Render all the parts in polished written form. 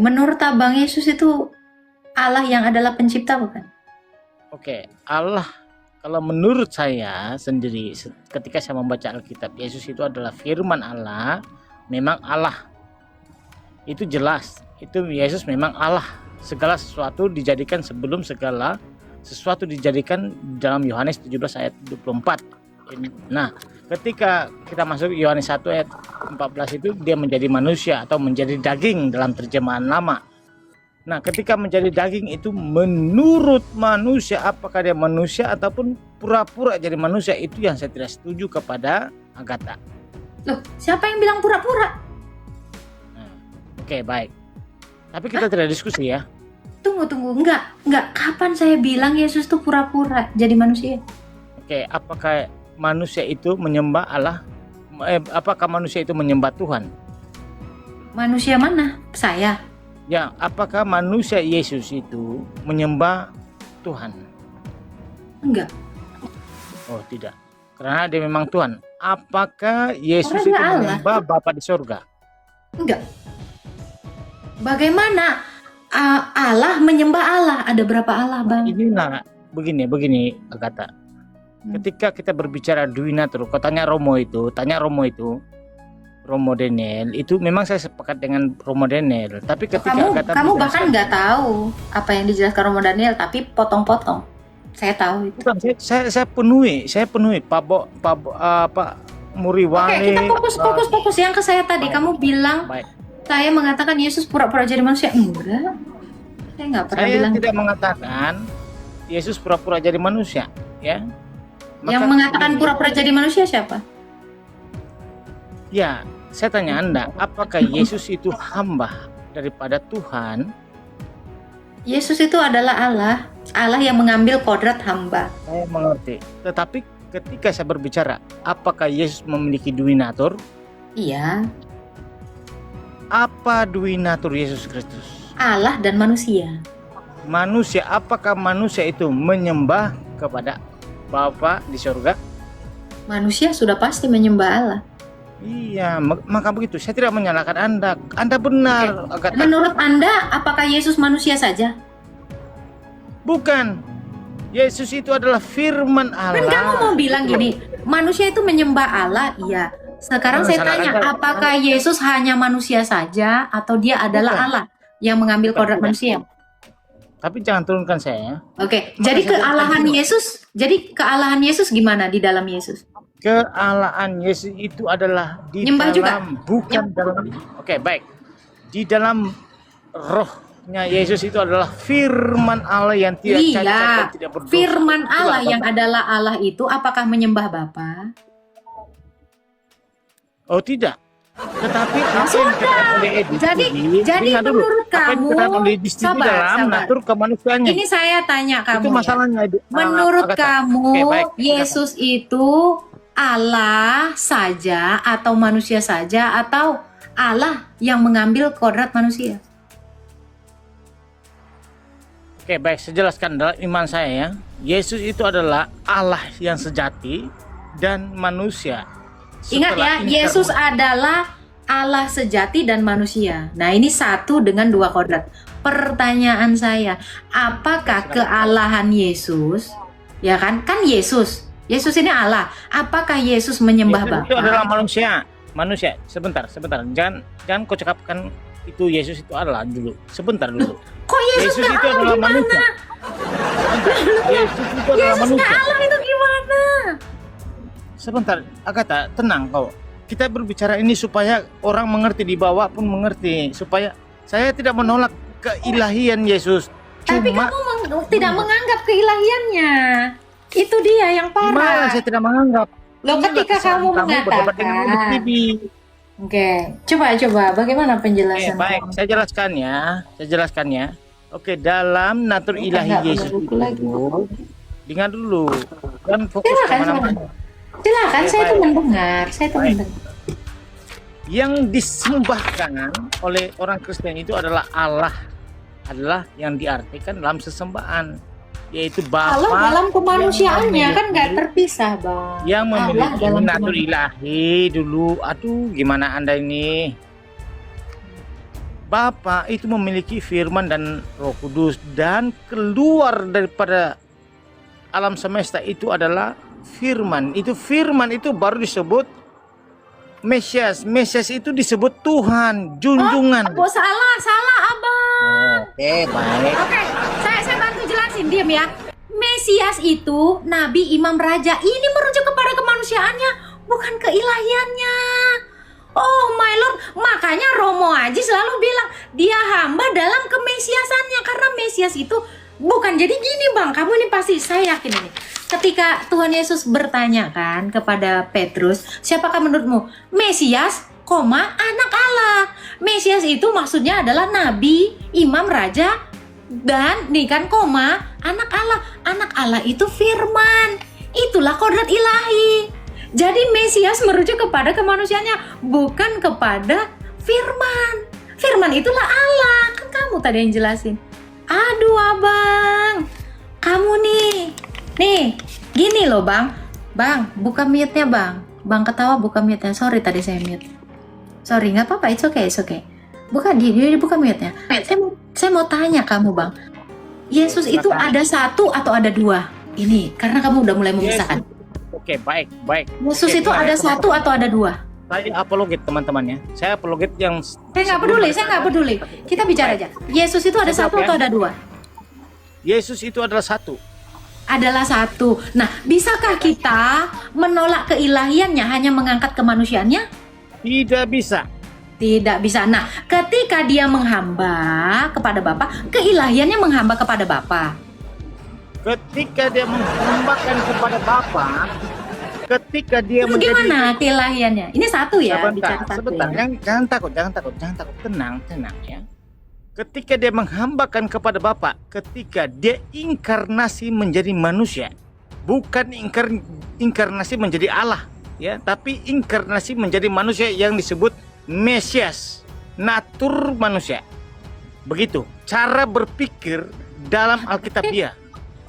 menurut Abang Yesus itu Allah yang adalah pencipta bukan? Oke, Allah kalau menurut saya sendiri ketika saya membaca Alkitab, Yesus itu adalah firman Allah, memang Allah. Itu jelas, itu Yesus memang Allah. Segala sesuatu dijadikan sebelum segala sesuatu dijadikan dalam Yohanes 17 ayat 24. Nah, ketika kita masuk Yohanes 1 ayat 14 itu dia menjadi manusia atau menjadi daging dalam terjemahan lama. Nah, ketika menjadi daging itu menurut manusia, apakah dia manusia ataupun pura-pura jadi manusia, itu yang saya tidak setuju kepada Agatha. Loh, siapa yang bilang pura-pura? Nah, oke, baik. Tapi kita tidak diskusi ya. Tunggu, enggak. Kapan saya bilang Yesus tuh pura-pura jadi manusia? Oke, apakah manusia itu menyembah Allah? Apakah manusia itu menyembah Tuhan? Manusia mana? Saya. Ya, apakah manusia Yesus itu menyembah Tuhan? Enggak. Oh, tidak. Karena dia memang Tuhan. Apakah Yesus Orang itu Allah. menyembah Bapa di surga? Enggak. Bagaimana Allah menyembah Allah? Ada berapa Allah, Bang? Inilah begini Agatha. Ketika kita berbicara Duinatur, kau tanya Romo itu, Romo Daniel, itu memang saya sepakat dengan Romo Daniel. Tapi ketika kamu bahkan nggak tahu apa yang dijelaskan Romo Daniel, tapi potong-potong. Saya tahu itu. Bukan, saya penuhi Pak Muriwani. Oke, kita fokus yang ke saya tadi. Kamu bilang Baik. saya mengatakan Yesus pura-pura jadi manusia. Enggak. Saya nggak pernah bilang. Saya tidak mengatakan Yesus pura-pura jadi manusia, ya. Yang mengatakan pura-pura jadi manusia siapa? Ya, saya tanya Anda, apakah Yesus itu hamba daripada Tuhan? Yesus itu adalah Allah yang mengambil kodrat hamba. Saya mengerti. Tetapi ketika saya berbicara, apakah Yesus memiliki Duinatur? Iya. Apa Duinatur Yesus Kristus? Allah dan manusia. Manusia, apakah manusia itu menyembah kepada Bapa di surga? Manusia sudah pasti menyembah Allah. Iya, maka begitu. Saya tidak menyalahkan Anda. Anda benar. Oke. Menurut Anda, apakah Yesus manusia saja? Bukan. Yesus itu adalah firman Allah. Kan kamu mau bilang gini, manusia itu menyembah Allah, iya. Sekarang saya tanya, apakah Yesus hanya manusia saja atau dia adalah Allah yang mengambil kodrat manusia? Tapi jangan turunkan saya ya. Oke, jadi kealahan Yesus gimana di dalam Yesus? Kealahan Yesus itu adalah di Nyembah dalam juga? bukan dalam. Oke, baik. Di dalam rohnya Yesus itu adalah firman Allah yang tidak cacat dan tidak berdosa. Firman Allah yang adalah Allah itu apakah menyembah Bapa? Oh, tidak. Tetapi Jadi menurut kamu, sabar. Natur kemanusiaannya. Ini saya tanya kamu. Itu masalahnya. Menurut kamu, Oke, baik. Yesus itu Allah saja atau manusia saja atau Allah yang mengambil kodrat manusia? Oke, baik, saya jelaskan dalam iman saya ya. Yesus itu adalah Allah yang sejati dan manusia. Ingat ya, Yesus adalah Allah sejati dan manusia. Nah, ini satu dengan dua kodrat. Pertanyaan saya, apakah kealahan Yesus, ya kan Yesus ini Allah. Apakah Yesus menyembah Bapa? Itu adalah manusia. Sebentar. Jangan kau cakapkan itu Yesus itu Allah dulu. Sebentar dulu. Kok Yesus itu adalah manusia? Yesus itu adalah manusia. Allah itu gimana? Sebentar, Agatha, tenang kau. Kita berbicara ini supaya orang mengerti, di bawah pun mengerti, supaya saya tidak menolak keilahian Yesus. Tapi kamu tidak menganggap keilahiannya. Itu dia yang parah. Gimana saya tidak menganggap? Loh, ketika kamu mengatakan. Oke, coba bagaimana penjelasan? Baik, saya jelaskan ya. Oke, dalam natur ilahi Yesus itu, dengar dulu. Dan fokus kemana-mana. Silakan, saya itu mendengar. Yang disembahkan oleh orang Kristen itu adalah Allah yang diartikan dalam sesembahan, yaitu Bapa. Allah dalam kemanusiaannya kan nggak terpisah, Bang. Yang memiliki natur ilahi dulu. Aduh, gimana Anda ini? Bapa itu memiliki firman dan Roh Kudus, dan keluar daripada alam semesta itu adalah firman. Itu firman itu baru disebut Mesias. Mesias itu disebut Tuhan, junjungan. Oh, salah abang. Oke, baik. Oke, saya bantu jelasin, diam ya. Mesias itu nabi, imam, raja. Ini merujuk kepada kemanusiaannya, bukan keilahiannya. Oh my lord, makanya Romo Aji selalu bilang dia hamba dalam kemesiasannya, karena Mesias itu bukan. Jadi gini bang, kamu ini pasti, saya yakin ini, ketika Tuhan Yesus bertanya kan kepada Petrus, siapakah menurutmu Mesias, anak Allah. Mesias itu maksudnya adalah nabi, imam, raja, dan nih kan anak Allah. Anak Allah itu firman, itulah kodrat ilahi. Jadi Mesias merujuk kepada kemanusiaannya, bukan kepada firman. Firman itulah Allah, kan kamu tadi yang jelasin. Aduh abang, kamu nih gini loh bang, buka mute-nya bang. Bang ketawa buka mute-nya, sorry tadi saya mute. Sorry, nggak apa-apa, it's okay. Buka buka mute-nya. Saya mau tanya kamu bang, Yesus itu ada satu atau ada dua? Ini karena kamu udah mulai memisahkan. Oke, baik. Yesus itu ada satu atau ada dua? Saya apologet teman-teman ya. Saya apologet yang Saya nggak peduli. Kita bicara aja. Yesus itu ada satu atau ada dua? Yesus itu adalah satu. Adalah satu. Nah, bisakah kita menolak keilahiannya hanya mengangkat kemanusiaannya? Tidak bisa. Tidak bisa. Nah, ketika dia menghamba kepada Bapa, keilahiannya menghamba kepada Bapa. Ketika dia menghambakan kepada Bapa, ketika dia Itu menjadi, gimana keilahiannya? Ini satu ya, bicara satu. sebentar. Ya? Jangan takut. Tenang ya. Ketika dia menghambakan kepada Bapa, ketika dia inkarnasi menjadi manusia, bukan inkarnasi menjadi Allah, ya, tapi inkarnasi menjadi manusia yang disebut Mesias, natur manusia. Begitu cara berpikir dalam Alkitab dia.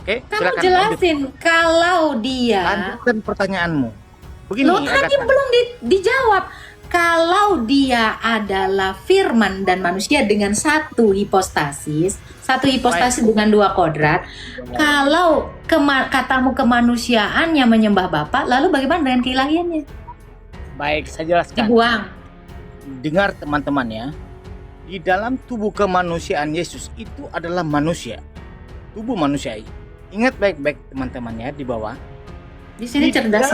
Oke, Kamu silakan jelasin kalau dia. lanjutkan pertanyaanmu. Begini, Loh, tadi Agatha. belum dijawab. Kalau dia adalah firman dan manusia dengan satu hipostasis dengan dua kodrat, kalau katamu kemanusiaannya menyembah Bapa, lalu bagaimana dengan keilahiannya? Baik, saya jelaskan. Dibuang. Dengar teman-teman ya. Di dalam tubuh kemanusiaan Yesus itu adalah manusia. Tubuh manusia. Ingat baik-baik teman-teman ya di bawah. Di sini cerdas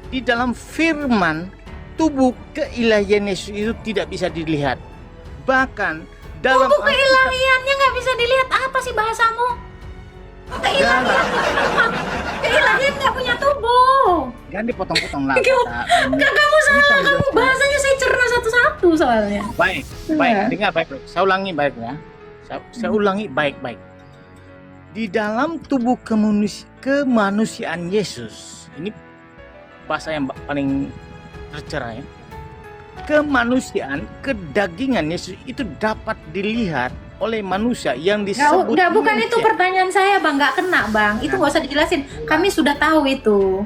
Di dalam firman, tubuh keilahian Yesus itu tidak bisa dilihat. Bahkan dalam tubuh keilahiannya nggak bisa dilihat. Apa sih bahasamu? Keilahian nggak punya tubuh. Jangan dipotong-potong lah. Kamu salah. Kamu bahasanya saya cerna satu-satu soalnya. Baik. Dengar baik-baik. Saya ulangi baik ya. Saya ulangi baik-baik. Di dalam tubuh kemanusiaan Yesus, ini bahasa yang paling tercerah ya. Kemanusiaan, kedagingan Yesus itu dapat dilihat oleh manusia yang disebut bukan itu pertanyaan saya bang, nggak kena bang, itu nggak usah dijelasin, kami sudah tahu itu.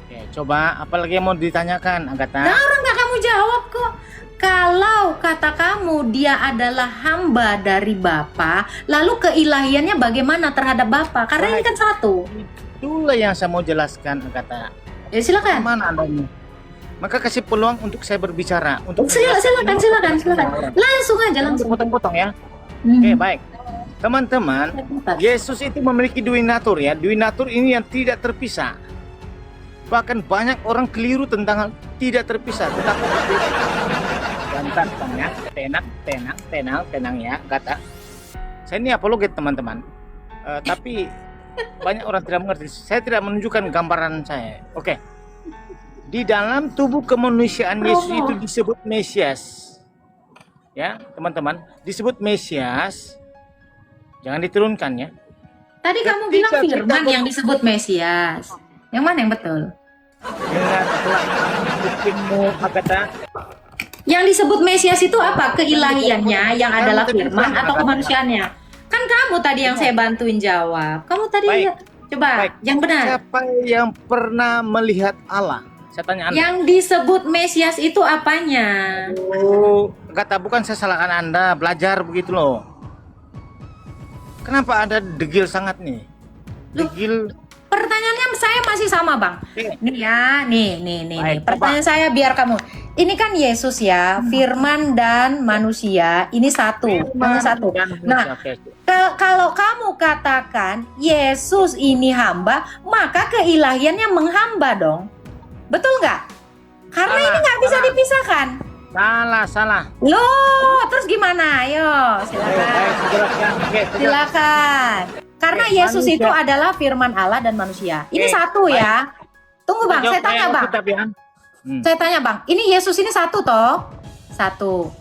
Oke, coba apalagi yang mau ditanyakan Agatha? Nah, orang nggak kamu jawab kok. Kalau kata kamu dia adalah hamba dari Bapa, lalu keilahiannya bagaimana terhadap Bapa? Karena ini kan satu. Itulah yang saya mau jelaskan Agatha. Ya silakan. Mana adanya? Maka kasih peluang untuk saya berbicara. Silakan. Langsung aja, langsung. Potong-potong ya. Oke, baik. Teman-teman, Yesus itu memiliki dua natur ya. Dua natur ini yang tidak terpisah. Bahkan banyak orang keliru tentang tidak terpisah. Tetapi ya. Tenang ya, kata. Saya ini apologet teman-teman. Tapi banyak orang tidak mengerti. Saya tidak menunjukkan gambaran saya. Oke. Di dalam tubuh kemanusiaan Yesus itu disebut Mesias. Ya, teman-teman, disebut Mesias. Jangan diturunkan ya. Tadi kamu bilang firman yang disebut Mesias. Yang mana yang betul? Dengan hukummu Agatha. Yang disebut Mesias itu apa? Keilahiannya yang adalah firman atau kemanusiaannya? Kan kamu tadi yang saya bantuin jawab. Kamu tadi coba yang benar. Siapa yang pernah melihat Allah? Saya tanya Anda. Yang disebut Mesias itu apanya? Oh, kata bukan saya salahkan Anda, belajar begitu loh. Kenapa Anda degil sangat nih? Degil. Pertanyaannya saya masih sama, Bang. Oke. Nih ya, nih. Baik, Pertanyaan saya biar kamu. Ini kan Yesus ya, firman dan manusia. Ini satu, hanya satu. Nah, Oke. kalau kamu katakan Yesus ini hamba, maka keilahiannya menghamba dong. Betul nggak? Karena Salah, ini nggak bisa salah. dipisahkan. Salah. Loh, terus gimana? Ayo, silakan. Baik, jelaskan. Oke, Silakan. Karena Oke, Yesus manusia. itu adalah firman Allah dan manusia. Ini Oke, satu ya. Tunggu Bang, saya tanya Bang. Saya tanya Bang, ini Yesus ini satu toh? Satu.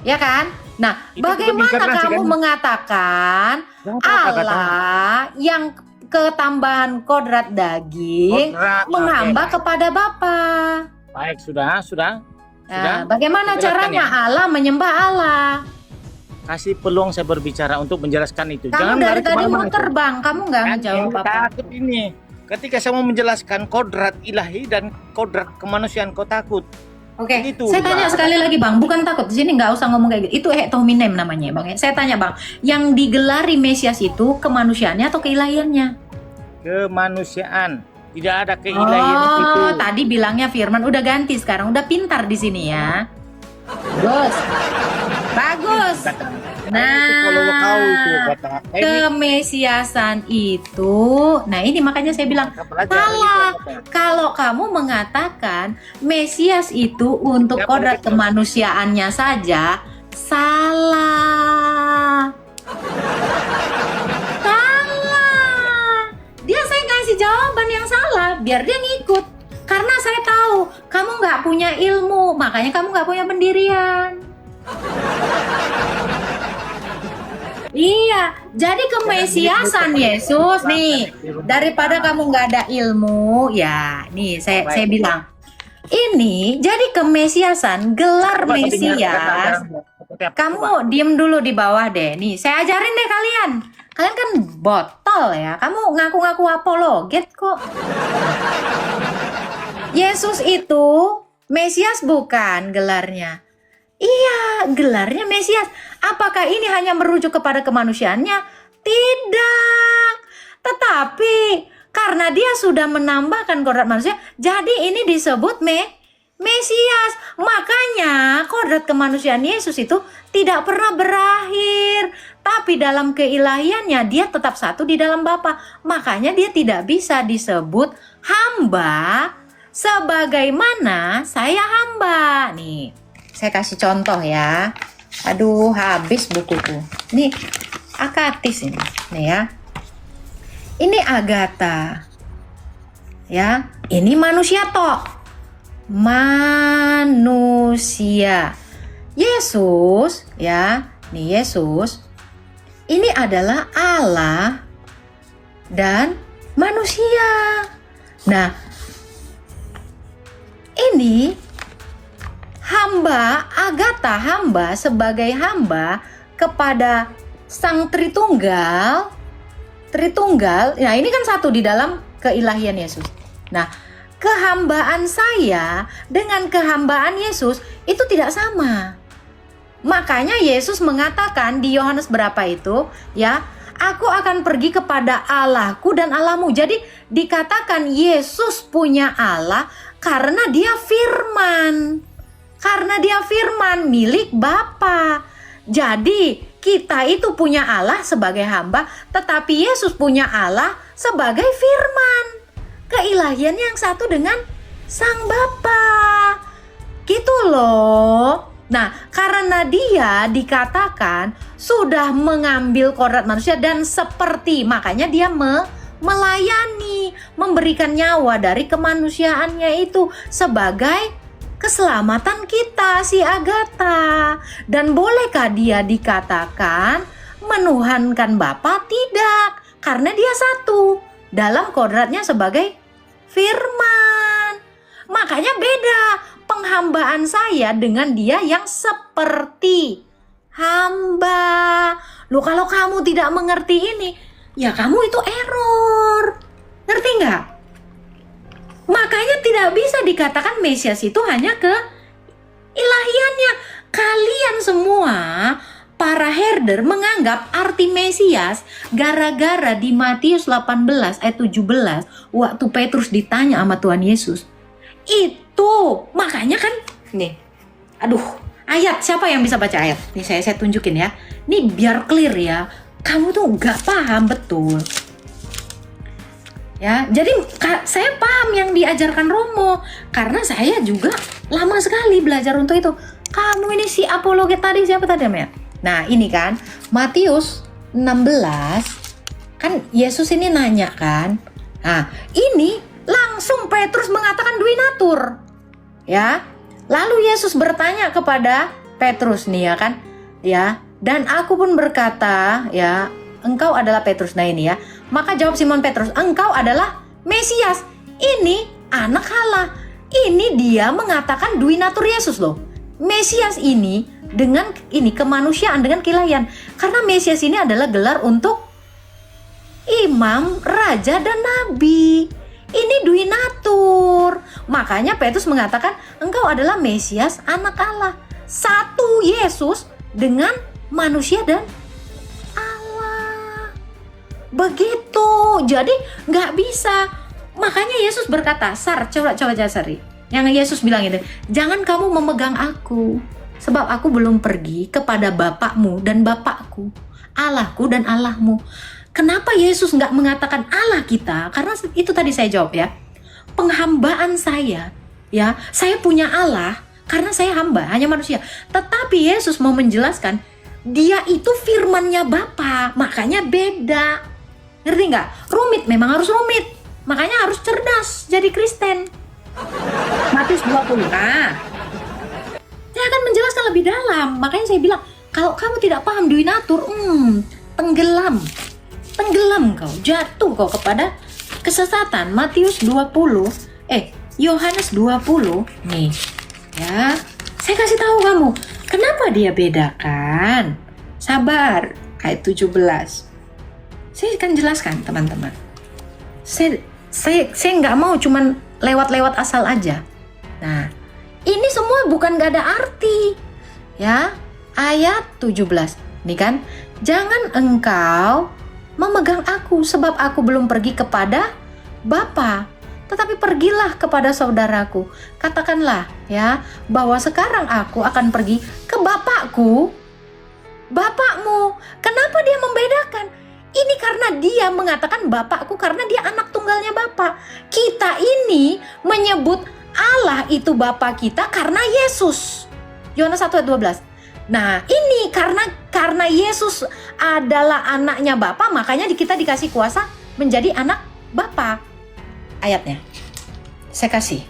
Ya kan? Nah, Itu bagaimana bukan inkarnasi, kamu kan? mengatakan Allah yang ketambahan kodrat daging menghamba kepada Bapa? Baik, sudah. Nah, bagaimana Jelaskan caranya ya. Allah menyembah Allah? Kasih peluang saya berbicara untuk menjelaskan itu. Kamu dari lari tadi kemana-mana muter itu. Bang, kamu nggak Kan menjawab ini apa-apa. takut ini. Ketika saya mau menjelaskan kodrat ilahi dan kodrat kemanusiaan, kau takut. Oke, Itu, saya tanya Bang. sekali lagi Bang, bukan takut di sini nggak usah ngomong kayak gitu. Itu hek hominem namanya Bang. Saya tanya Bang, yang digelari Mesias itu kemanusiaannya atau keilahiannya? Kemanusiaan. Tidak ada keilahian itu. Oh, tadi bilangnya firman, udah ganti sekarang, udah pintar di sini ya. Bagus. Nah, kemesiasan itu, nah ini makanya saya bilang salah. Kalau kamu mengatakan Mesias itu untuk kodrat kemanusiaannya saja, salah. Dia saya kasih jawaban yang salah, biar dia ngikut. Karena saya tahu kamu nggak punya ilmu, makanya kamu nggak punya pendirian. Iya, jadi kemesiasan Yesus nih, daripada kamu nggak ada ilmu, ya nih saya bilang, ini jadi kemesiasan, gelar Mesias. Kamu diem dulu di bawah deh, nih saya ajarin deh kalian. Kalian kan botol ya, kamu ngaku-ngaku apologet kok. Yesus itu Mesias bukan gelarnya. Iya, gelarnya Mesias. Apakah ini hanya merujuk kepada kemanusiaannya? Tidak. Tetapi karena dia sudah menambahkan kodrat manusia, jadi ini disebut Mesias. Makanya kodrat kemanusiaan Yesus itu tidak pernah berakhir. Tapi dalam keilahiannya dia tetap satu di dalam Bapa. Makanya dia tidak bisa disebut hamba sebagaimana saya hamba. Nih, saya kasih contoh ya. Aduh, habis bukuku. Nih, Akatis ini. Nih ya. Ini Agatha. Ya, ini manusia toh. Manusia. Yesus, ya. Nih Yesus. Ini adalah Allah dan manusia. Nah, ini hamba, Agatha hamba sebagai hamba kepada Sang Tritunggal. Nah ini kan satu di dalam keilahian Yesus. Nah, kehambaan saya dengan kehambaan Yesus itu tidak sama. Makanya Yesus mengatakan di Yohanes berapa itu, ya, aku akan pergi kepada Allahku dan Allahmu. Jadi dikatakan Yesus punya Allah karena dia firman. Karena dia firman milik Bapa. Jadi kita itu punya Allah sebagai hamba, tetapi Yesus punya Allah sebagai firman. Keilahiannya yang satu dengan Sang Bapa. Gitu loh. Nah, karena dia dikatakan sudah mengambil kodrat manusia dan seperti, makanya dia melayani, memberikan nyawa dari kemanusiaannya itu sebagai keselamatan kita, si Agatha. Dan bolehkah dia dikatakan menuhankan Bapa? Tidak, karena dia satu dalam kodratnya sebagai firman. Makanya beda penghambaan saya dengan dia yang seperti hamba. Loh, kalau kamu tidak mengerti ini, ya kamu itu error. Ngerti nggak? Makanya tidak bisa dikatakan Mesias itu hanya ke ilahiannya. Kalian semua para herder menganggap arti Mesias gara-gara di Matius 18 ayat 17 waktu Petrus ditanya sama Tuhan Yesus. Itu makanya kan nih. Aduh, ayat, siapa yang bisa baca ayat? Nih saya tunjukin ya. Nih biar clear ya. Kamu tuh gak paham betul. Ya, jadi saya paham yang diajarkan Romo karena saya juga lama sekali belajar untuk itu. Kamu ini si apologet tadi siapa tadi namanya? Nah, ini kan Matius 16 kan Yesus ini nanya kan. Nah, ini langsung Petrus mengatakan duinatur. Ya. Lalu Yesus bertanya kepada Petrus nih ya kan. Ya, dan aku pun berkata, ya, engkau adalah Petrus. Nah ini ya. Maka jawab Simon Petrus, engkau adalah Mesias. Ini anak Allah. Ini dia mengatakan duinatur Yesus loh. Mesias ini dengan ini kemanusiaan, dengan keilahian. Karena Mesias ini adalah gelar untuk imam, raja, dan nabi. Ini duinatur. Makanya Petrus mengatakan engkau adalah Mesias, anak Allah. Satu Yesus dengan manusia dan Allah. Begitu. Jadi nggak bisa. Makanya Yesus berkata, coba cari. Yang Yesus bilang ini, jangan kamu memegang aku, sebab aku belum pergi kepada Bapakmu dan Bapakku, Allahku dan Allahmu. Kenapa Yesus nggak mengatakan Allah kita? Karena itu tadi saya jawab ya. Penghambaan saya, ya, saya punya Allah karena saya hamba, hanya manusia. Tetapi Yesus mau menjelaskan, dia itu firman-Nya Bapa, makanya beda. Ngerti nggak? Rumit, memang harus rumit. Makanya harus cerdas jadi Kristen. Matius 20. Nah, saya akan menjelaskan lebih dalam. Makanya saya bilang, kalau kamu tidak paham duinatur, tenggelam kau, jatuh kau kepada kesesatan. Matius 20, Yohanes 20 nih ya, saya kasih tahu kamu kenapa dia bedakan. Sabar, ayat 17 saya akan jelaskan teman-teman. Saya nggak mau cuman lewat-lewat asal aja. Nah, ini semua bukan gak ada arti ya. Ayat 17 nih kan, jangan engkau memegang aku, sebab aku belum pergi kepada Bapa, tetapi pergilah kepada saudaraku. Katakanlah ya, bahwa sekarang aku akan pergi ke Bapakku, Bapakmu. Kenapa dia membedakan? Ini karena dia mengatakan Bapakku karena dia anak tunggalnya Bapa. Kita ini menyebut Allah itu Bapa kita karena Yesus. Yohanes 1 ayat 12. Nah ini karena Yesus adalah anaknya Bapa, makanya kita dikasih kuasa menjadi anak Bapa. Ayatnya saya kasih.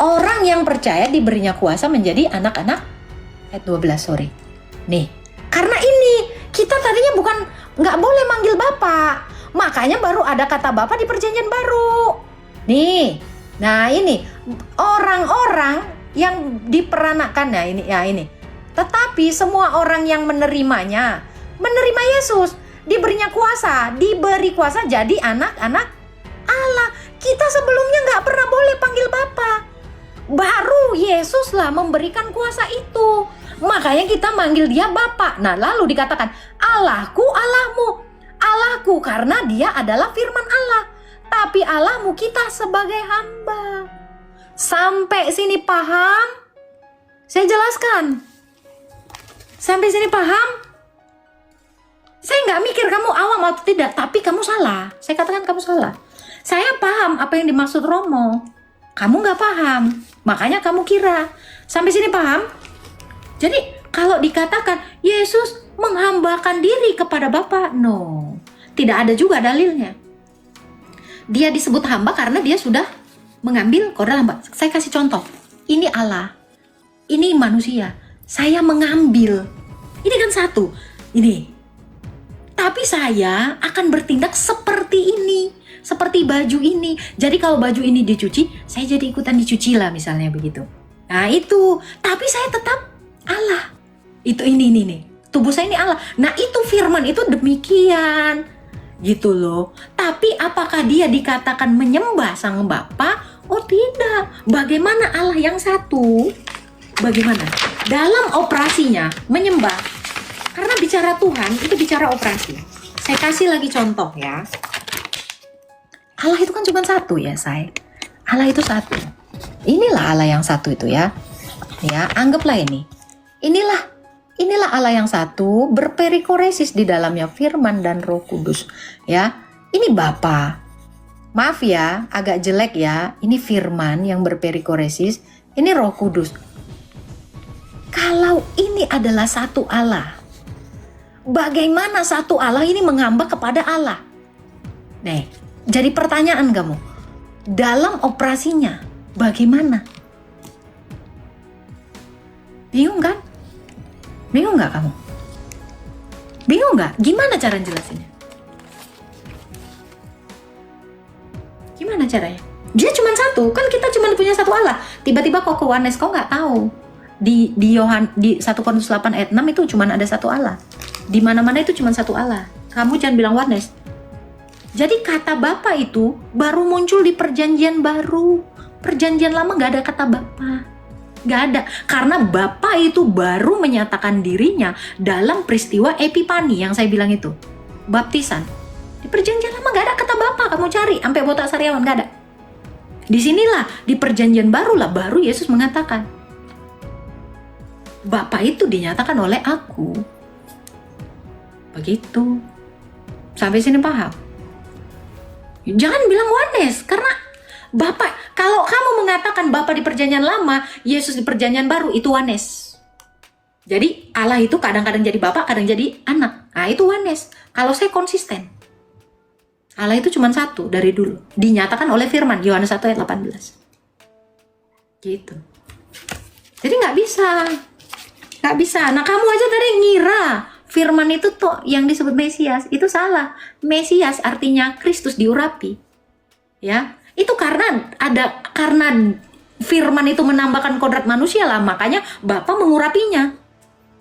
Orang yang percaya diberinya kuasa menjadi anak-anak. Ayat 12 nih, karena ini kita tadinya bukan nggak boleh manggil Bapa, makanya baru ada kata Bapa di Perjanjian Baru nih. Nah ini orang-orang yang diperanakan ini. Tetapi semua orang yang menerima Yesus, diberi kuasa jadi anak-anak Allah. Kita sebelumnya nggak pernah boleh panggil Bapa, baru Yesus lah memberikan kuasa itu. Makanya kita manggil dia Bapa. Nah lalu dikatakan Allahku, Allahmu. Allahku karena dia adalah firman Allah, tapi Allahmu kita sebagai hamba. Sampai sini paham? Saya jelaskan. Sampai sini paham? Saya nggak mikir kamu awam atau tidak, tapi kamu salah. Saya katakan kamu salah. Saya paham apa yang dimaksud Romo. Kamu nggak paham, makanya kamu kira. Sampai sini paham? Jadi kalau dikatakan Yesus menghambakan diri kepada Bapa, no, tidak ada juga dalilnya. Dia disebut hamba karena dia sudah mengambil kodrat hamba. Saya kasih contoh. Ini Allah, ini manusia. Saya mengambil. Ini kan satu. Ini. Tapi saya akan bertindak seperti ini, seperti baju ini. Jadi kalau baju ini dicuci, saya jadi ikutan dicuci lah misalnya begitu. Nah itu. Tapi saya tetap Allah. Itu ini. Tubuh saya ini Allah. Nah itu firman itu demikian. Gitu loh. Tapi apakah dia dikatakan menyembah sang Bapa? Oh tidak. Bagaimana Allah yang satu? Bagaimana? Dalam operasinya menyembah. Karena bicara Tuhan itu bicara operasi. Saya kasih lagi contoh ya. Allah itu kan cuma satu ya, say. Allah itu satu. Inilah Allah yang satu itu ya. Ya, anggaplah ini. Inilah Allah yang satu berperikoresis di dalamnya firman dan Roh Kudus. Ya, ini Bapa. Maaf ya, agak jelek ya. Ini firman yang berperikoresis, ini Roh Kudus. Kalau ini adalah satu Allah, bagaimana satu Allah ini mengambah kepada Allah? Nih, jadi pertanyaan kamu. Dalam operasinya bagaimana? Bingung kan? Bingung nggak kamu? Bingung nggak? Gimana cara jelasinnya? Gimana caranya? Dia cuma satu, kan kita cuma punya satu Allah. Tiba-tiba kok ke oneness, kok nggak tahu? Di 1 Korintus 8 ayat 6 itu cuma ada satu Allah. Di mana-mana itu cuma satu Allah. Kamu jangan bilang oneness. Jadi kata Bapa itu baru muncul di perjanjian baru. Perjanjian lama nggak ada kata Bapa. Nggak ada. Karena Bapa itu baru menyatakan dirinya dalam peristiwa Epifani yang saya bilang itu. Baptisan. Di perjanjian lama nggak ada kata Bapa. Kamu cari sampai botak sariawan nggak ada. Disinilah di perjanjian baru Yesus mengatakan Bapa itu dinyatakan oleh aku. Begitu. Sampai sini paham? Jangan bilang oneness, karena Bapak, kalau kamu mengatakan Bapa di perjanjian lama, Yesus di perjanjian baru, itu oneness. Jadi Allah itu kadang-kadang jadi Bapa, kadang jadi anak. Nah itu oneness. Kalau saya konsisten. Allah itu cuma satu dari dulu. Dinyatakan oleh firman, Yohanes 1 ayat 18. Gitu. Jadi nggak bisa. Nggak bisa. Nah kamu aja tadi ngira firman itu tuh yang disebut Mesias. Itu salah. Mesias artinya Kristus diurapi. Ya. Itu karena firman itu menambahkan kodrat manusia lah, makanya Bapa mengurapinya.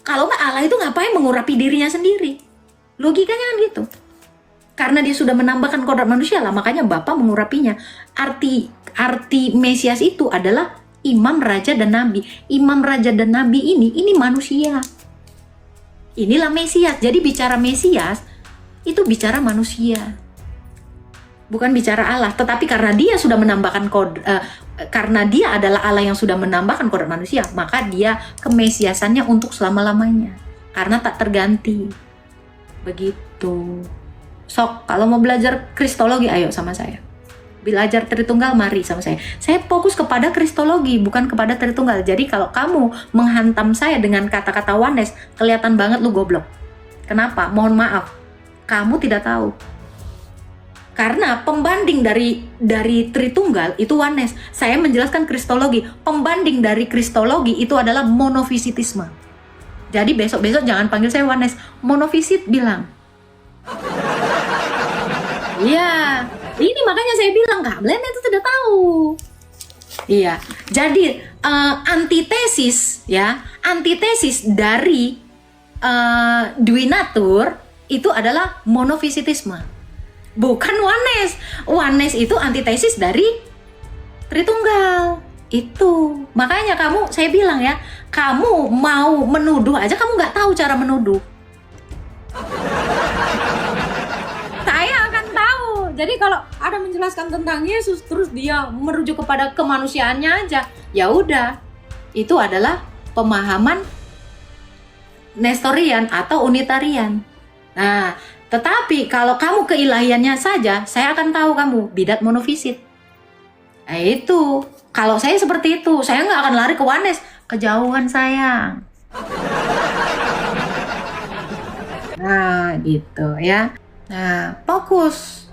Kalau nggak Allah itu ngapain mengurapi dirinya sendiri? Logikanya kan gitu. Karena dia sudah menambahkan kodrat manusia lah, makanya Bapa mengurapinya. Arti Mesias itu adalah imam, raja, dan nabi. Imam, raja, dan nabi ini manusia. Inilah Mesias. Jadi bicara Mesias itu bicara manusia. Bukan bicara Allah, tetapi karena dia sudah menambahkan karena dia adalah Allah yang sudah menambahkan kodrat manusia, maka dia kemesiasannya untuk selama-lamanya, karena tak terganti. Begitu. Sok, kalau mau belajar kristologi, ayo sama saya. Belajar Tritunggal, mari sama saya. Saya fokus kepada kristologi, bukan kepada Tritunggal. Jadi kalau kamu menghantam saya dengan kata-kata oneness, kelihatan banget lu goblok. Kenapa? Mohon maaf, kamu tidak tahu. Karena pembanding dari Tritunggal itu oneness. Saya menjelaskan kristologi. Pembanding dari kristologi itu adalah monofisitisme. Jadi besok-besok jangan panggil saya oneness. Monofisit bilang. Iya. Ini makanya saya bilang Kak Blen itu tidak tahu. Iya. Jadi antitesis dari Dwinatur itu adalah monofisitisme. Bukan oneness. Oneness itu antitesis dari Tritunggal. Itu. Makanya saya bilang ya, kamu mau menuduh aja kamu nggak tahu cara menuduh. Saya akan tahu. Jadi kalau ada menjelaskan tentang Yesus terus dia merujuk kepada kemanusiaannya aja, ya udah. Itu adalah pemahaman Nestorian atau Unitarian. Nah, tetapi kalau kamu keilahiannya saja, saya akan tahu kamu bidat monofisit. Nah itu, kalau saya seperti itu, saya nggak akan lari ke oneness, kejauhan sayang. Nah gitu ya. Nah fokus.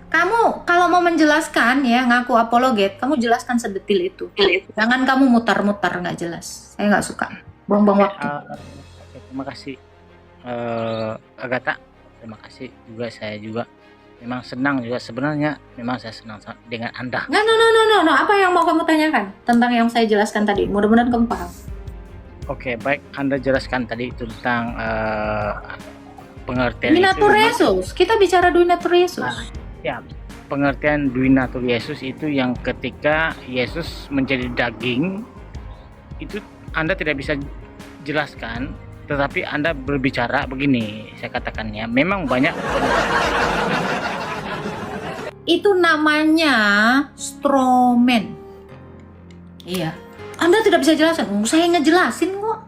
Kamu kalau mau menjelaskan ya, ngaku apologet, kamu jelaskan sedetil itu. Jangan kamu mutar-mutar nggak jelas. Saya nggak suka. Buang-buang waktu. Terima kasih Agatha. Terima kasih juga, saya juga memang senang juga sebenarnya, memang saya senang dengan Anda. No. Apa yang mau kamu tanyakan tentang yang saya jelaskan tadi? Mudah-mudahan kamu paham. Oke, baik. Anda jelaskan tadi tentang pengertian Duinatur itu Yesus. Kita bicara Duinatur Yesus. ya, pengertian Duinatur Yesus itu yang ketika Yesus menjadi daging, itu Anda tidak bisa jelaskan, tetapi Anda berbicara begini, saya katakannya, memang banyak. Itu namanya stromen. Iya. Anda tidak bisa jelaskan. Saya ngejelasin kok.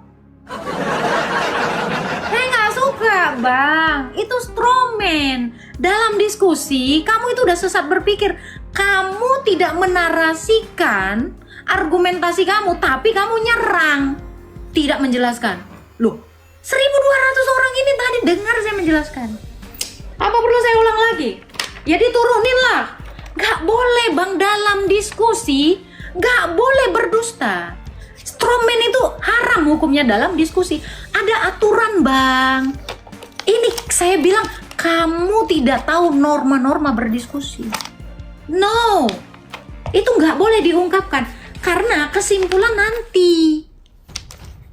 Saya nggak suka, Bang. Itu stromen. Dalam diskusi, kamu itu udah sesat berpikir. Kamu tidak menarasikan argumentasi kamu, tapi kamu nyerang. Tidak menjelaskan. Loh, 1.200 orang ini tadi dengar saya menjelaskan. Apa perlu saya ulang lagi? Ya diturunin lah. Gak boleh, Bang, dalam diskusi gak boleh berdusta. Stromen itu haram hukumnya dalam diskusi. Ada aturan, Bang. Ini saya bilang kamu tidak tahu norma-norma berdiskusi. No, itu gak boleh diungkapkan. Karena kesimpulan nanti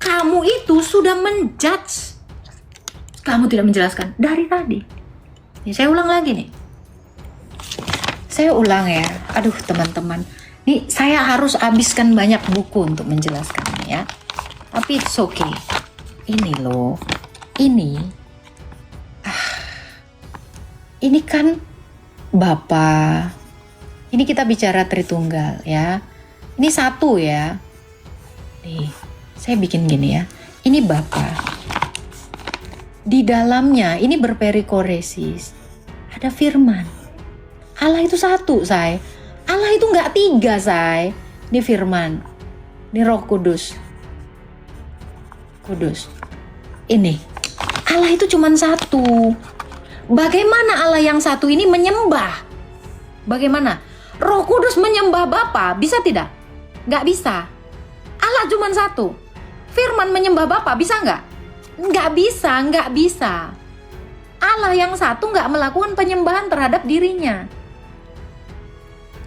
kamu itu sudah menjudge. Kamu tidak menjelaskan dari tadi. Ya, saya ulang lagi nih. Saya ulang ya. Aduh, teman-teman. Nih, saya harus habiskan banyak buku untuk menjelaskannya ya. Tapi it's okay. Ini loh. Ini. Ini kan Bapa. Ini kita bicara Tritunggal ya. Ini satu ya. Nih, saya bikin gini ya. Ini Bapa. Di dalamnya ini berperikoresis. Ada firman. Allah itu satu, say. Allah itu nggak tiga, say. Ini firman. Ini Roh Kudus. Kudus. Ini. Allah itu cuma satu. Bagaimana Allah yang satu ini menyembah? Bagaimana? Roh Kudus menyembah Bapa, bisa tidak? Nggak bisa. Allah cuma satu. Firman menyembah Bapa, bisa nggak? Nggak bisa, nggak bisa. Allah yang satu nggak melakukan penyembahan terhadap dirinya.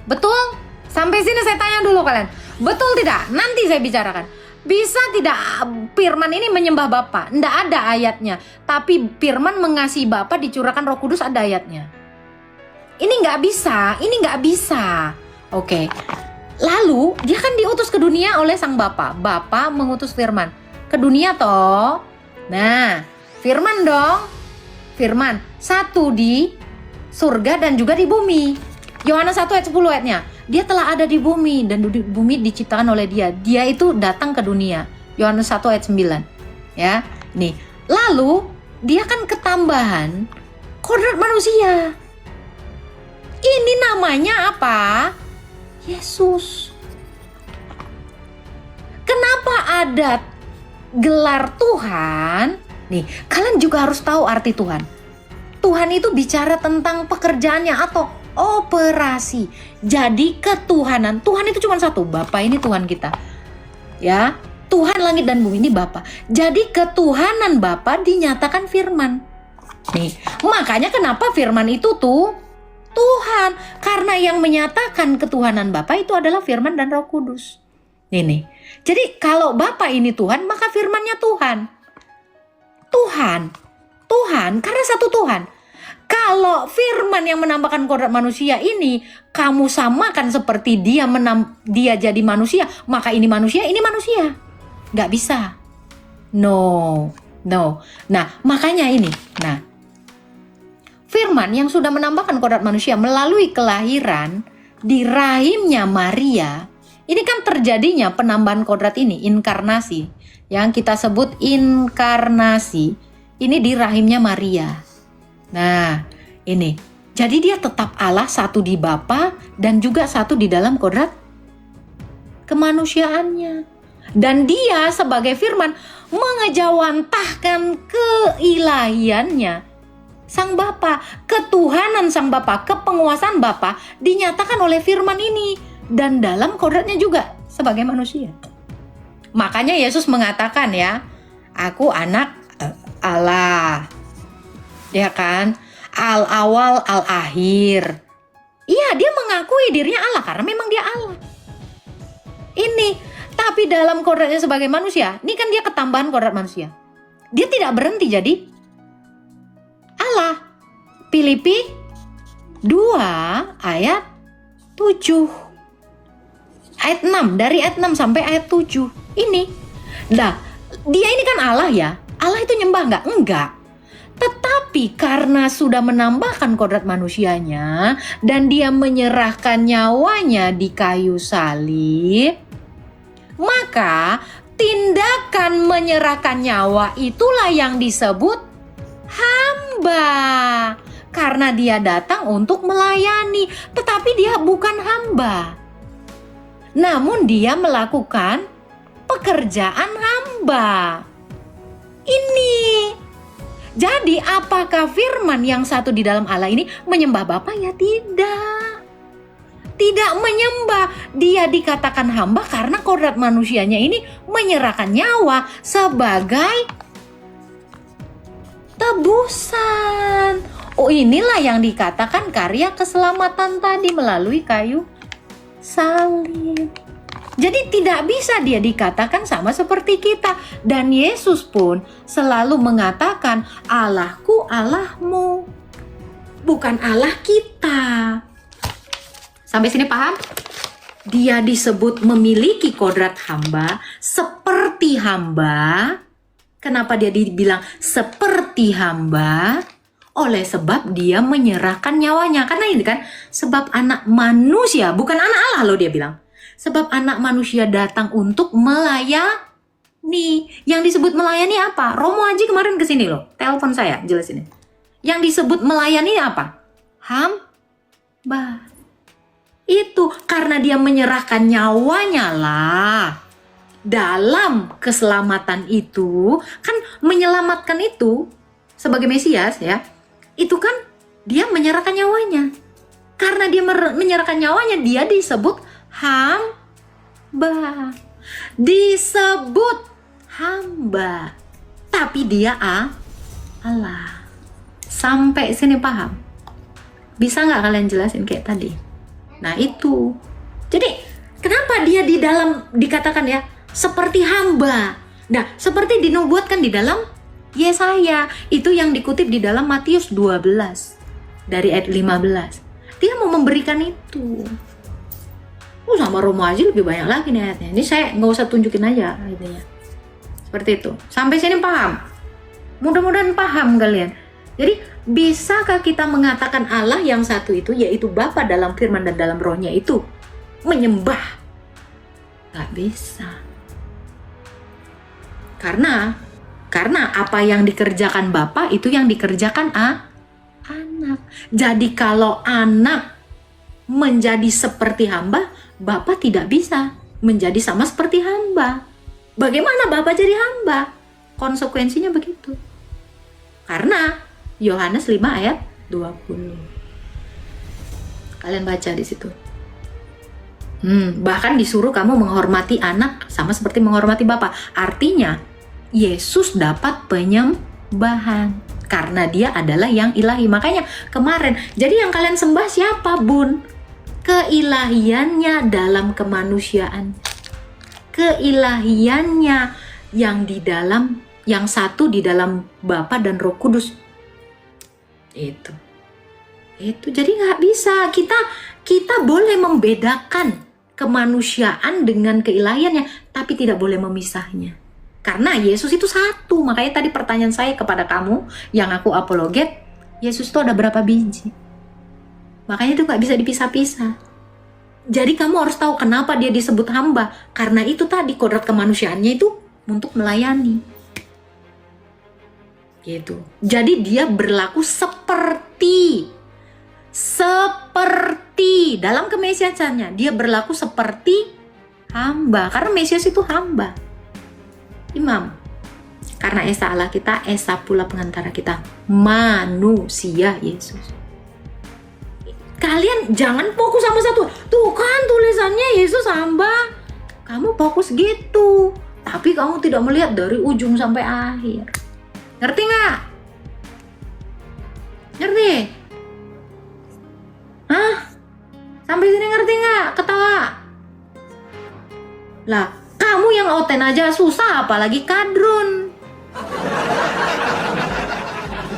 Betul? Sampai sini saya tanya dulu kalian. Betul tidak? Nanti saya bicarakan. Bisa tidak firman ini menyembah Bapa? Nggak ada ayatnya. Tapi firman mengasihi Bapa dicurahkan Roh Kudus ada ayatnya. Ini nggak bisa. Ini nggak bisa. Oke. Lalu dia kan diutus ke dunia oleh sang Bapa. Bapa mengutus firman ke dunia toh. Nah, firman dong. Firman satu di surga dan juga di bumi. Yohanes 1 ayat 10 ayatnya. Dia telah ada di bumi dan di bumi diciptakan oleh dia. Dia itu datang ke dunia. Yohanes 1 ayat 9. Ya. Nih, lalu dia kan ketambahan kodrat manusia. Ini namanya apa? Yesus. Kenapa ada gelar Tuhan? Nih, kalian juga harus tahu arti Tuhan. Tuhan itu bicara tentang pekerjaannya atau operasi. Jadi ketuhanan. Tuhan itu cuma satu. Bapa ini Tuhan kita. Ya, Tuhan langit dan bumi ini Bapa. Jadi ketuhanan Bapa dinyatakan firman. Nih, makanya kenapa firman itu tuh Tuhan. Karena yang menyatakan ketuhanan Bapa itu adalah firman dan Roh Kudus. Ini. Jadi kalau Bapa ini Tuhan, maka firmannya Tuhan. Tuhan, karena satu Tuhan. Kalau firman yang menambahkan kodrat manusia ini kamu samakan seperti dia jadi manusia, maka ini manusia. Nggak bisa. No. Nah, makanya ini. Nah, firman yang sudah menambahkan kodrat manusia melalui kelahiran di rahimnya Maria, ini kan terjadinya penambahan kodrat ini, inkarnasi. Yang kita sebut inkarnasi, ini di rahimnya Maria. Nah, ini. Jadi dia tetap Allah, satu di Bapa dan juga satu di dalam kodrat kemanusiaannya. Dan dia sebagai firman mengejawantahkan keilahiannya. Sang Bapa, ketuhanan Sang Bapa, kepenguasaan Bapa dinyatakan oleh firman ini. Dan dalam kodratnya juga sebagai manusia. Makanya Yesus mengatakan ya, aku anak Allah. Ya kan? Al-awal, al-akhir. Iya, dia mengakui dirinya Allah karena memang dia Allah. Ini, tapi dalam kodratnya sebagai manusia, ini kan dia ketambahan kodrat manusia. Dia tidak berhenti jadi Allah. Filipi 2 ayat 7. Ayat 6, dari ayat 6 sampai ayat 7. Ini. Nah, dia ini kan Allah ya. Allah itu nyembah nggak? Enggak. Tetapi karena sudah menambahkan kodrat manusianya dan dia menyerahkan nyawanya di kayu salib, maka tindakan menyerahkan nyawa itulah yang disebut hamba. Karena dia datang untuk melayani, tetapi dia bukan hamba. Namun dia melakukan pekerjaan hamba. Ini. Jadi apakah firman yang satu di dalam Allah ini menyembah Bapa? Ya tidak. Tidak menyembah. Dia dikatakan hamba karena kodrat manusianya ini menyerahkan nyawa sebagai tebusan. Oh, inilah yang dikatakan karya keselamatan tadi melalui kayu salib. Jadi tidak bisa dia dikatakan sama seperti kita. Dan Yesus pun selalu mengatakan, Allahku Allahmu, bukan Allah kita. Sampai sini paham? Dia disebut memiliki kodrat hamba, seperti hamba. Kenapa dia dibilang seperti hamba? Oleh sebab dia menyerahkan nyawanya. Karena ini kan sebab anak manusia, bukan anak Allah loh dia bilang. Sebab anak manusia datang untuk melayani. Yang disebut melayani apa? Romo Haji kemarin kesini loh, telepon saya jelasin. Yang disebut melayani apa? Hamba. Itu karena dia menyerahkan nyawanya lah. Dalam keselamatan itu, kan menyelamatkan itu sebagai Mesias ya. Itu kan dia menyerahkan nyawanya. Karena dia menyerahkan nyawanya, dia disebut hamba. Disebut hamba. Tapi dia Allah. Sampai sini paham? Bisa nggak kalian jelasin kayak tadi? Nah itu. Jadi kenapa dia di dalam dikatakan ya seperti hamba? Nah seperti dinubuatkan di dalam Yesaya. Itu yang dikutip di dalam Matius 12 dari ayat 15. Dia mau memberikan itu. Sama Romo Haji lebih banyak lagi nih ayatnya. Ini saya nggak usah tunjukin aja ayatnya. Seperti itu. Sampai sini paham? Mudah-mudahan paham kalian. Jadi bisakah kita mengatakan Allah yang satu itu, yaitu Bapa dalam firman dan dalam rohnya itu menyembah? Gak bisa. Karena apa yang dikerjakan Bapa itu yang dikerjakan anak. Jadi kalau anak menjadi seperti hamba, Bapa tidak bisa menjadi sama seperti hamba. Bagaimana Bapa jadi hamba? Konsekuensinya begitu. Karena Yohanes 5 ayat 20. Kalian baca di situ. Bahkan disuruh kamu menghormati anak sama seperti menghormati Bapa. Artinya Yesus dapat penyembahan karena dia adalah yang ilahi. Makanya kemarin, jadi yang kalian sembah siapa, Bun? Keilahiannya dalam kemanusiaan. Keilahiannya yang di dalam, yang satu di dalam Bapa dan Roh Kudus. Itu jadi nggak bisa kita boleh membedakan kemanusiaan dengan keilahiannya, tapi tidak boleh memisahnya. Karena Yesus itu satu. Makanya tadi pertanyaan saya kepada kamu yang aku apologet, Yesus itu ada berapa biji? Makanya itu gak bisa dipisah-pisah. Jadi kamu harus tahu kenapa dia disebut hamba. Karena itu tadi kodrat kemanusiaannya itu untuk melayani. Gitu. Jadi dia berlaku seperti dalam kemesiasannya. Dia berlaku seperti hamba. Karena Mesias itu hamba. Imam. Karena Esa Allah kita, Esa pula pengantara kita. Manusia Yesus. Kalian jangan fokus sama satu. Tuh kan tulisannya Yesus hamba. Kamu fokus gitu. Tapi kamu tidak melihat dari ujung sampai akhir. Ngerti nggak? Ngerti? Hah? Sampai sini ngerti nggak? Ketawa? Lah, kamu yang oten aja susah, apalagi kadrun.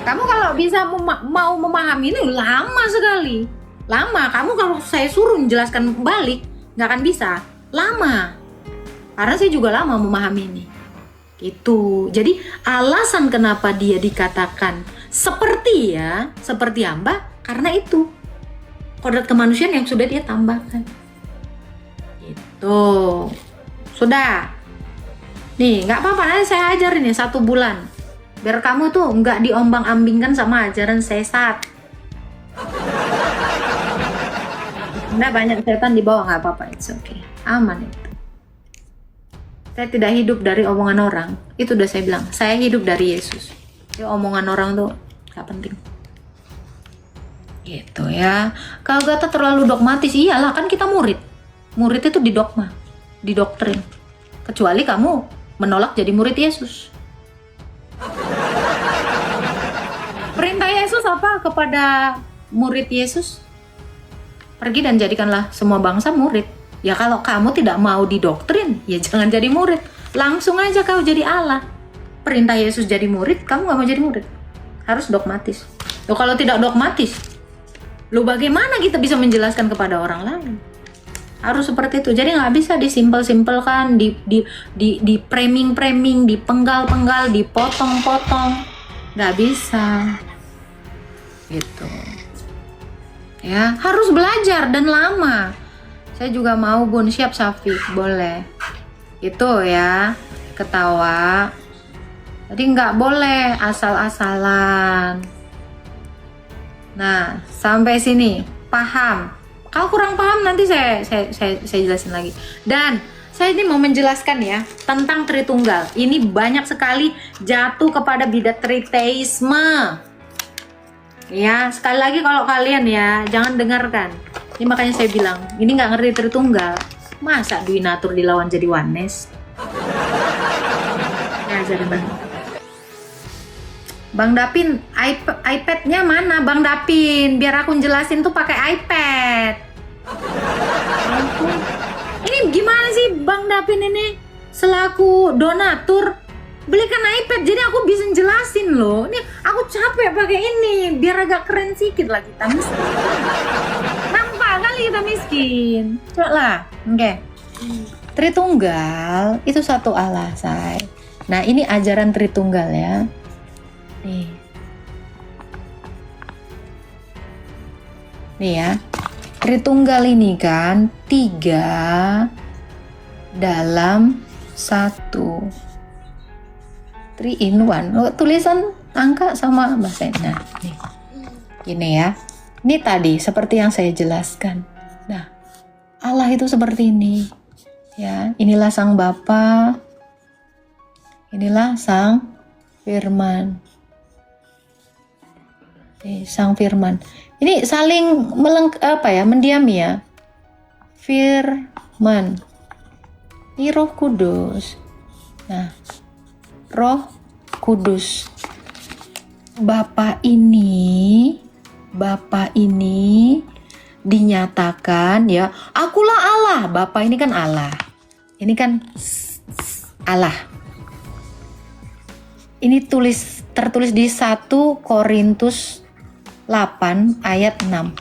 Kamu kalau bisa mau memahami ini lama sekali. Lama. Kamu kalau saya suruh menjelaskan balik, nggak akan bisa. Lama. Karena saya juga lama memahami ini. Itu. Jadi alasan kenapa dia dikatakan seperti hamba, karena itu kodrat kemanusiaan yang sudah dia tambahkan. Itu. Sudah. Nih, nggak apa-apa, nanti saya ajarin nih 1 bulan. Biar kamu tuh nggak diombang-ambingkan sama ajaran sesat. Nggak, banyak setan di bawah, nggak apa-apa, it's okay. Aman itu. Saya tidak hidup dari omongan orang. Itu udah saya bilang, saya hidup dari Yesus. Jadi omongan orang tuh nggak penting. Gitu ya. Kalau kata terlalu dogmatis, iyalah kan kita murid. Murid itu didogma, didoktrin. Kecuali kamu menolak jadi murid Yesus. Perintah Yesus apa kepada murid Yesus? Pergi dan jadikanlah semua bangsa murid. Ya kalau kamu tidak mau didoktrin, ya jangan jadi murid. Langsung aja kau jadi Allah. Perintah Yesus jadi murid, kamu gak mau jadi murid. Harus dogmatis. Loh, kalau tidak dogmatis, lu bagaimana kita bisa menjelaskan kepada orang lain? Harus seperti itu. Jadi nggak bisa disimpel-simpelkan, di framing, dipenggal-penggal, dipotong-potong. Nggak bisa. Gitu. Ya, harus belajar dan lama. Saya juga mau, Bun. Siap, Safi. Boleh. Itu ya, ketawa. Jadi nggak boleh asal-asalan. Nah, sampai sini paham. Kalau kurang paham nanti saya jelasin lagi. Dan saya ini mau menjelaskan ya tentang Tritunggal. Ini banyak sekali jatuh kepada bidat triteisme. Ya, sekali lagi kalau kalian ya jangan dengarkan. Ini makanya saya bilang, ini nggak ngerti Tritunggal. Masa Dwi Natur dilawan jadi Oneness? Ya, jadi Bang Dapin, iPad-nya mana Bang Dapin? Biar aku jelasin tuh pakai iPad. Ini gimana sih Bang Dapin ini? Selaku donatur, belikan iPad jadi aku bisa jelasin loh. Ini aku capek pakai ini, biar agak keren sedikit lah kita miskin. Nampak kali kita miskin. Coba lah, oke. Tritunggal itu satu Allah, say. Nah ini ajaran Tritunggal ya. Nih ya, Tritunggal ini kan 3 dalam 1, 3 in 1. Tulisan angka sama bahasa. Nah, nih, gini ya. Ini tadi seperti yang saya jelaskan. Nah, Allah itu seperti ini. Ya, inilah Sang Bapa, inilah Sang Firman. Sang Firman. Ini saling mendiami ya. Firman. Ini Roh Kudus. Nah, Roh Kudus. Bapa ini dinyatakan ya. Akulah Allah. Bapa ini kan Allah. Ini kan Allah. Ini tertulis di 1 Korintus 8 ayat 6.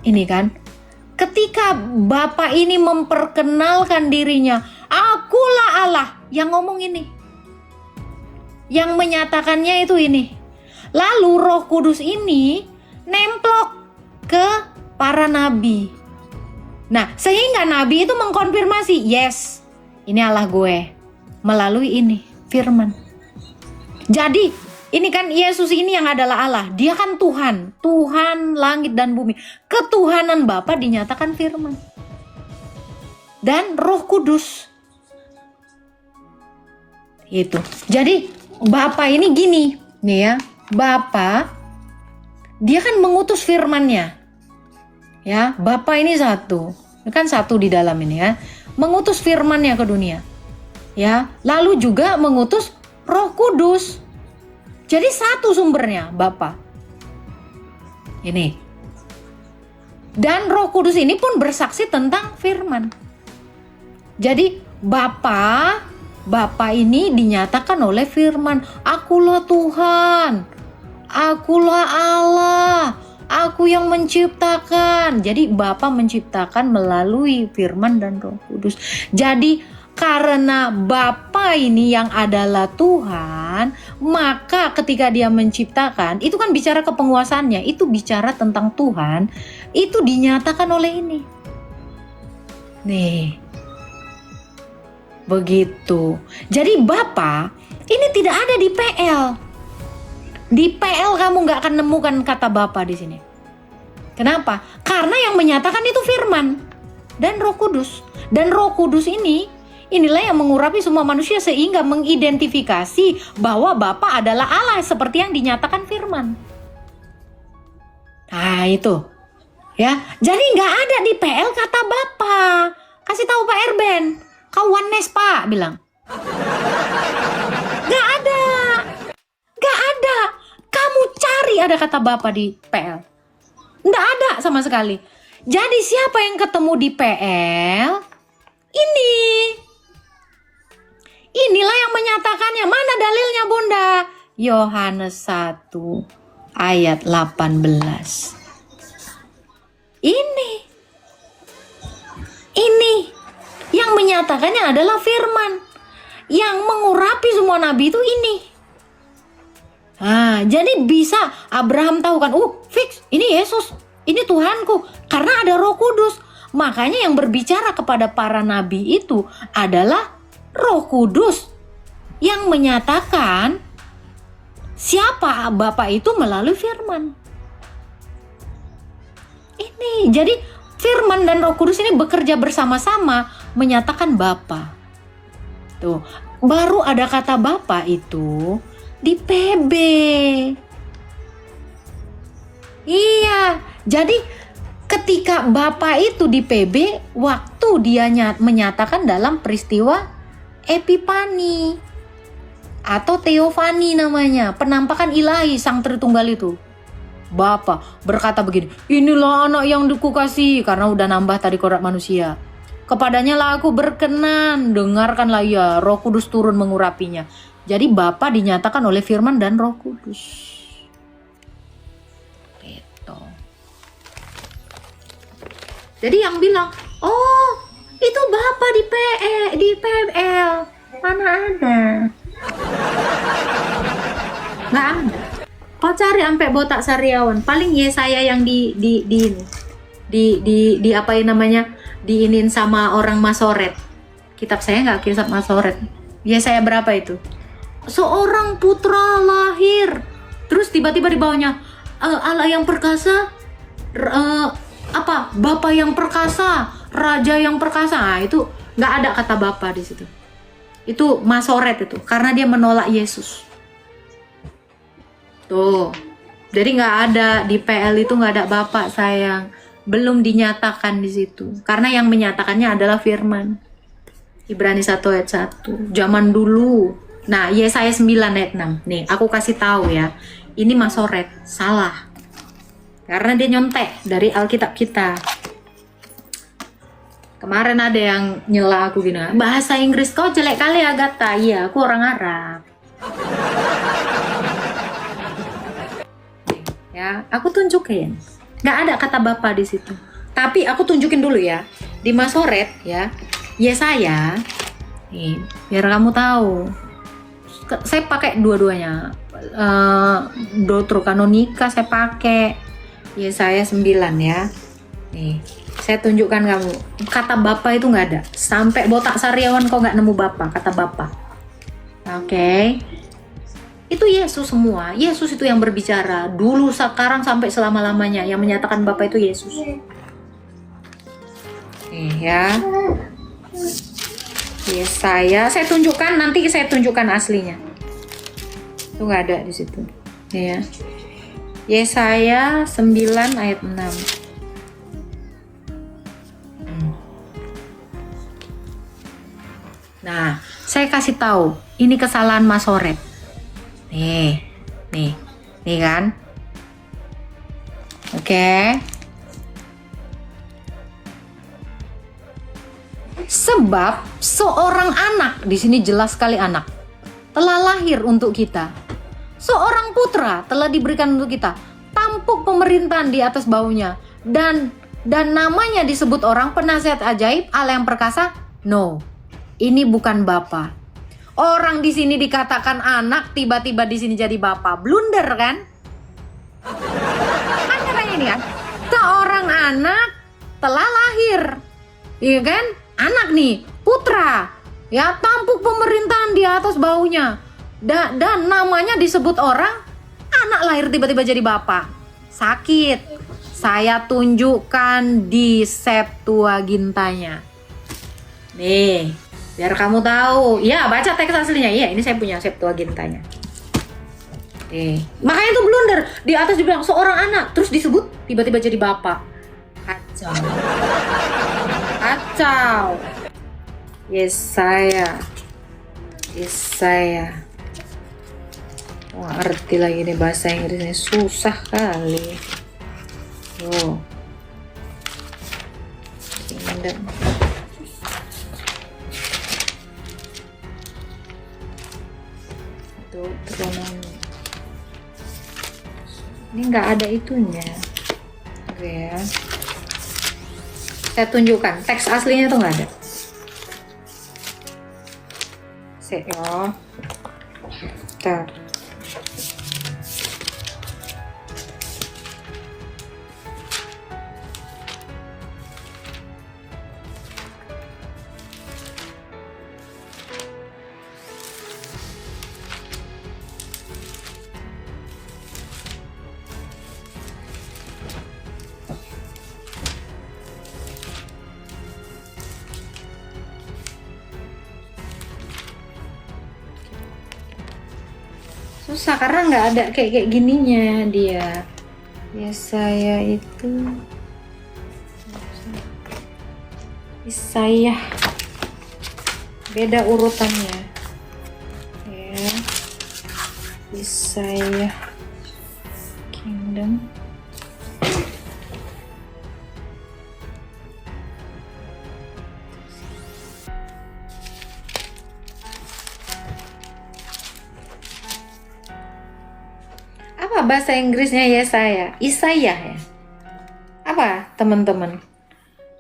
Ini kan, ketika Bapa ini memperkenalkan dirinya, akulah Allah, yang ngomong ini. Yang menyatakannya itu ini. Lalu Roh Kudus ini nemplok ke para nabi. Nah, sehingga nabi itu mengkonfirmasi, yes, ini Allah gue. Melalui ini, firman. Jadi, ini kan Yesus ini yang adalah Allah. Dia kan Tuhan. Tuhan langit dan bumi. Ketuhanan Bapa dinyatakan firman. Dan Roh Kudus. Itu. Jadi Bapa ini gini. Nih ya. Bapa. Dia kan mengutus firmannya. Ya. Bapa ini satu. Ini kan satu di dalam ini ya. Mengutus firmannya ke dunia. Ya. Lalu juga mengutus Roh Kudus. Jadi satu sumbernya, Bapa. Ini. Dan Roh Kudus ini pun bersaksi tentang firman. Jadi Bapa Bapa ini dinyatakan oleh firman, akulah Tuhan, akulah Allah, aku yang menciptakan. Jadi Bapa menciptakan melalui firman dan Roh Kudus. Jadi karena Bapa ini yang adalah Tuhan, maka ketika dia menciptakan, itu kan bicara kepenguasaannya, itu bicara tentang Tuhan, itu dinyatakan oleh ini. Nih, begitu. Jadi Bapa ini tidak ada di PL. Di PL kamu nggak akan nemukan kata Bapa di sini. Kenapa? Karena yang menyatakan itu firman dan Roh Kudus. Dan Roh Kudus inilah yang mengurapi semua manusia sehingga mengidentifikasi bahwa Bapa adalah Allah seperti yang dinyatakan firman. Nah itu. Ya, jadi nggak ada di PL kata Bapa. Kasih tahu Pak Erben, kau oneness Pak, bilang. Nggak ada. Nggak ada. Kamu cari ada kata Bapa di PL. Nggak ada sama sekali. Jadi siapa yang ketemu di PL? Ini. Inilah yang menyatakannya. Mana dalilnya Bunda? Yohanes 1 ayat 18. Ini yang menyatakannya adalah firman. Yang mengurapi semua nabi itu ini. Nah, jadi bisa Abraham tahu kan, fix, ini Yesus, ini Tuhanku, karena ada Roh Kudus. Makanya yang berbicara kepada para nabi itu adalah Roh Kudus yang menyatakan siapa Bapa itu melalui firman. Ini, jadi firman dan Roh Kudus ini bekerja bersama-sama menyatakan Bapa. Tuh, baru ada kata Bapa itu di PB. Iya, jadi ketika Bapa itu di PB, waktu dia menyatakan dalam peristiwa Epifani atau Teofani namanya, penampakan ilahi Sang Tritunggal itu. Bapa berkata begini, inilah anak yang dikukasihi, karena udah nambah tadi kodrat manusia. Kepadanya lah aku berkenan, dengarkanlah ia, Roh Kudus turun mengurapinya. Jadi Bapa dinyatakan oleh firman dan Roh Kudus. Gitu. Jadi yang bilang, oh itu Bapa di PL, mana ada? Nggak ada. Kau cari sampai botak sariawan, paling Yesaya yang di apain namanya, diinin sama orang Masoret. Kitab saya nggak kisah Masoret. Yesaya berapa itu? Seorang putra lahir, terus tiba-tiba di bawahnya Allah yang perkasa, Bapa yang perkasa, Raja yang perkasa. Nah, itu nggak ada kata Bapa di situ. Itu Masoret itu, karena dia menolak Yesus. Tuh, jadi nggak ada di PL itu, nggak ada Bapa sayang, belum dinyatakan di situ, karena yang menyatakannya adalah firman. Ibrani 1 ayat 1, zaman dulu. Nah, Yesaya 9 ayat 6, nih aku kasih tahu ya, ini Masoret, salah, karena dia nyontek dari Alkitab kita. Kemarin ada yang nyela aku gini, bahasa Inggris kau jelek kali Agatha. Iya, aku orang Arab. Ya, aku tunjukin. Nggak ada kata Bapa di situ. Tapi aku tunjukin dulu ya. Di Masoret ya, Yesaya. Nih, biar kamu tahu. Saya pakai dua-duanya. Deuterokanonika saya pakai. Yesaya 9 ya. Nih, saya tunjukkan kamu. Kata Bapa itu nggak ada. Sampai botak sariawan kau nggak nemu Bapa, kata Bapa. Oke. Itu Yesus semua. Yesus itu yang berbicara dulu, sekarang, sampai selama-lamanya. Yang menyatakan Bapa itu Yesus. Nih ya. Yesaya, saya tunjukkan, nanti saya tunjukkan aslinya. Itu nggak ada di situ. Nih ya. Yesaya 9 ayat 6. Nah, saya kasih tahu, ini kesalahan Masoret. Nih kan? Oke. Sebab seorang anak, di sini jelas sekali anak, telah lahir untuk kita. Seorang putra telah diberikan untuk kita. Tampuk pemerintahan di atas baunya. Dan namanya disebut orang penasihat ajaib, Allah yang perkasa. No, ini bukan Bapa. Orang di sini dikatakan anak, tiba-tiba di sini jadi Bapa. Blunder kan? Kan ini kan? Seorang anak telah lahir. Iya kan? Anak nih, putra. Ya, tampuk pemerintahan di atas baunya. Dan namanya disebut orang, anak lahir tiba-tiba jadi Bapa. Sakit. Saya tunjukkan di Septuagintanya. Nih, biar kamu tahu. Ya, baca teks aslinya. Iya, ini saya punya Septuagintanya. Makanya itu blunder. Di atas dibilang seorang anak, terus disebut tiba-tiba jadi Bapa. Kacau. Kacau. Yesaya. Wah, arti lagi nih bahasa Inggrisnya, susah kali. Oh. Kingdom. Deuteronomy. Ini nggak ada itunya. Oke ya. Saya tunjukkan teks aslinya tuh nggak ada. Ya. Bentar. Susah karena nggak ada kayak gininya dia. Yesaya itu Yesaya beda urutannya ya. Yesaya Kingdom. Apa bahasa Inggrisnya Yesaya? Isaiah ya? Apa teman-teman?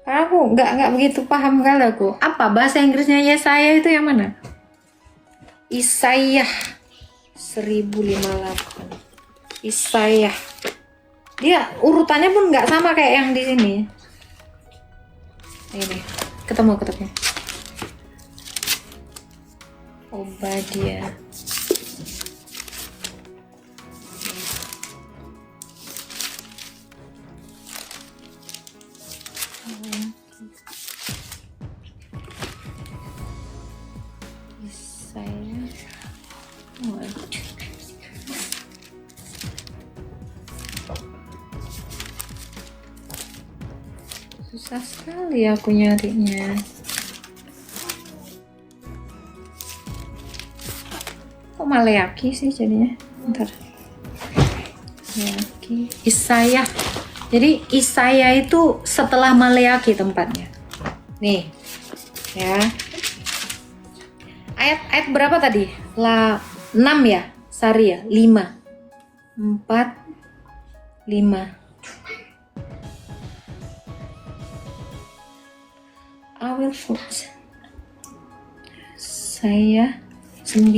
Aku nggak begitu paham kalau aku. Apa bahasa Inggrisnya Yesaya itu yang mana? Isaiah 1058. Isaiah. Dia urutannya pun nggak sama kayak yang di sini. Ini ketemu. Obadiah. Susah sekali aku nyarinya. Kok Maleaki sih jadinya? Bentar. Maleaki. Isaiah. Jadi Isaiah itu setelah Maleaki tempatnya. Nih. Ya. Ayat berapa tadi? 6 ya? Sari ya? 5. 4 5. I will put saya 9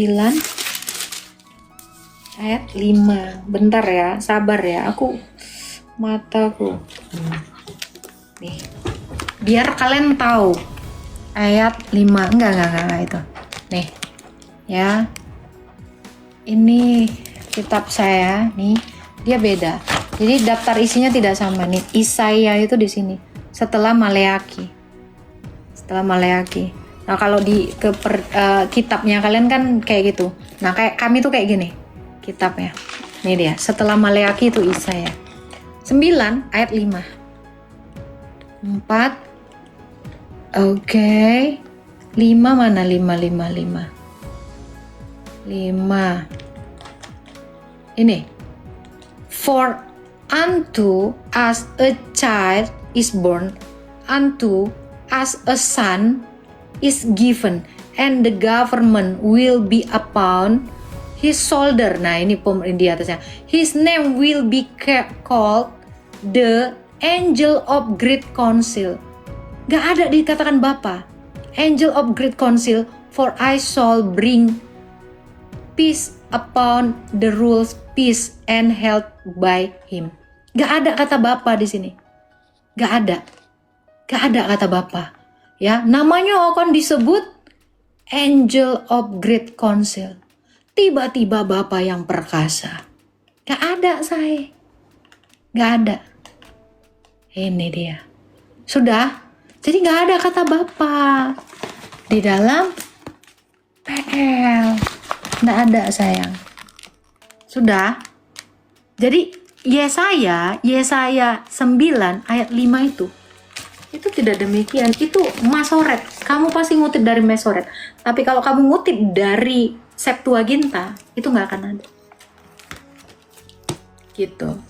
ayat 5. Bentar ya, sabar ya, aku mataku nih biar kalian tahu. Ayat 5 enggak itu nih ya, ini kitab saya nih, dia beda, jadi daftar isinya tidak sama nih. Isaiah itu di sini setelah Maleaki. Nah kalau di kitabnya kalian kan kayak gitu. Nah kayak kami tuh kayak gini kitabnya. Ini dia setelah Maleaki itu Isaiah 9 ayat 5. 4. Oke. 5 mana? 5. Ini. For unto us a child is born, unto as a son is given and the government will be upon his shoulder. Nah ini di atasnya. His name will be called the Angel of Great Council. Gak ada dikatakan Bapa. Angel of Great Council, for I shall bring peace upon the rules, peace and health by him. Gak ada kata Bapa di sini. Gak ada kata Bapa. Ya, namanya akan disebut Angel of Great Council. Tiba-tiba Bapa yang perkasa. Gak ada saya. Gak ada. Ini dia. Sudah. Jadi gak ada kata Bapa di dalam PL. Gak ada sayang. Sudah. Jadi Yesaya 9 ayat 5 itu tidak demikian. Itu Masoret. Kamu pasti ngutip dari Masoret. Tapi kalau kamu ngutip dari Septuaginta, itu nggak akan ada. Gitu.